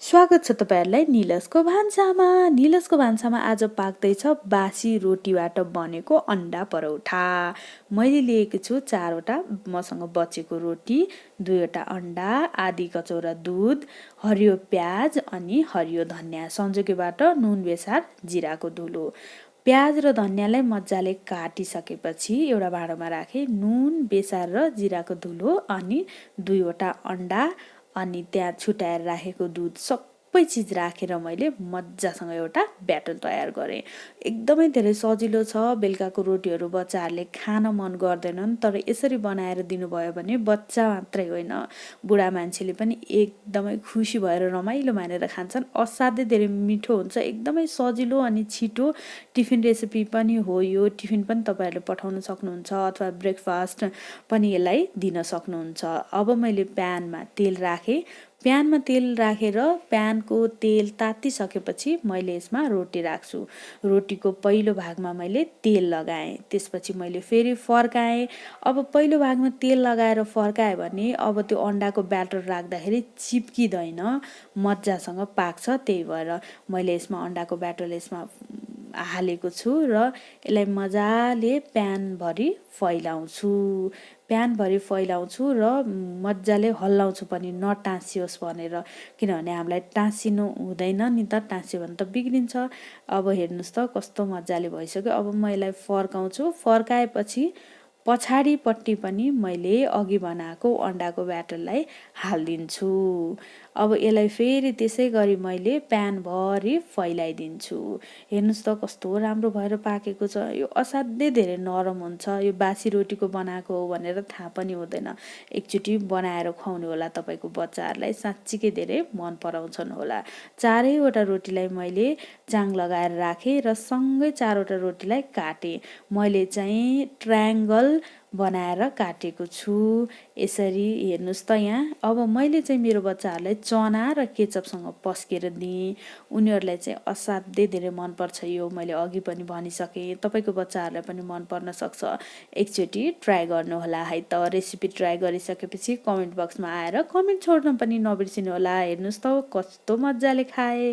स्वागत छ तपाईहरुलाई निलसको भान्सामा। निलसको भान्सामा आज पाक्दैछ बासी रोटीबाट बनेको अन्डा परौठा। मैले लिएको छु 4 वटा मसँग बचेको रोटी, 2 वटा अन्डा, आधी कचौरा दूध, हरियो प्याज अनि हरियो धनिया, संजोगीबाट नुन बेसार जिराको धुलो। प्याज र धनियालाई मज्जाले काटिसकेपछि एउटा भाँडोमा राखे, नुन बेसार र जिराको धुलो अनि 2 वटा अन्डा अनि त्यहाँ छुटाएर राखेको दूध सबै चीज राखेर मैले मज्जासँग एउटा ब्याटर तयार गरे। एकदमै धेरै सजिलो छ। बेलुकाको रोटीहरू बच्चाहरूले खान मन गर्दैनन्, तर यसरी बनाएर दिनुभयो भने बच्चा मात्रै होइन बुढा मान्छेले पनि एकदमै खुसी भएर रमाइलो मानेर खान्छन्। असाध्यै धेरै मिठो हुन्छ, एकदमै सजिलो अनि छिटो टिफिन रेसिपी पनि हो यो। टिफिन पनि तपाईहरुले पठाउन सक्नुहुन्छ अथवा ब्रेकफास्ट पनि यसलाई दिन सक्नुहुन्छ। अब मैले प्यानमा तेल राखे। प्यानमा तेल राखेर प्यानको तेल तातिसकेपछि मैले यसमा रोटी राख्छु। रोटीको पहिलो भागमा मैले तेल लगाएँ, त्यसपछि मैले फेरि फर्काएँ। अब पहिलो भागमा तेल लगाएर फर्काएँ भने अब त्यो अन्डाको ब्याटर राख्दाखेरि चिप्किदैन, मज्जासँग पाक्छ। त्यही भएर मैले यसमा अन्डाको ब्याटर यसमा हालेको छु र यसलाई मजाले प्यानभरि फैलाउँछु। प्यानभरि फैलाउँछु र मज्जाले हल्लाउँछु पनि नटाँसियोस् भनेर, किनभने हामीलाई टाँसिनु हुँदैन नि त, टाँसियो भने त बिग्रिन्छ। अब हेर्नुस् त कस्तो मज्जाले भइसक्यो। अब म यसलाई फर्काउँछु। फर्काएपछि पछाडिपट्टि पनि मैले अघि बनाएको अन्डाको ब्याटरलाई हालिदिन्छु। अब यसलाई फेरि त्यसै गरी मैले प्यानभरि फैलाइदिन्छु। हेर्नुस् त कस्तो राम्रो भएर पाकेको छ। यो असाध्यै धेरै नरम हुन्छ। यो बासी रोटीको बनाएको हो भनेर थाहा पनि हुँदैन। एकचोटि बनाएर खुवाउनु होला तपाईको बच्चाहरूलाई, साँच्चीकै धेरै मन पराउँछन् होला। 4 वटा रोटीलाई मैले चाङ लगाएर राखेँ र सँगै 4 वटा रोटीलाई काटेँ। मैले चाहिँ ट्रायंगल बनाएर काटेको छु। यसरी हेर्नुस् त यहाँ। अब मैले चाहिँ मेरो बच्चाहरूलाई चना र केचपसँग पस्केर दिएँ। उनीहरूलाई चाहिँ असाध्यै धेरै मन पर्छ यो, मैले अघि पनि भनिसकेँ। तपाईको बच्चाहरूलाई पनि मन पर्न सक्छ। एकचोटि ट्राई गर्नु होला है त। रेसिपी ट्राई गरिसकेपछि कमेन्ट बक्समा आएर कमेन्ट छोड्न पनि नबिर्सिनु होला। हेर्नुस् त कस्तो मज्जाले खाए।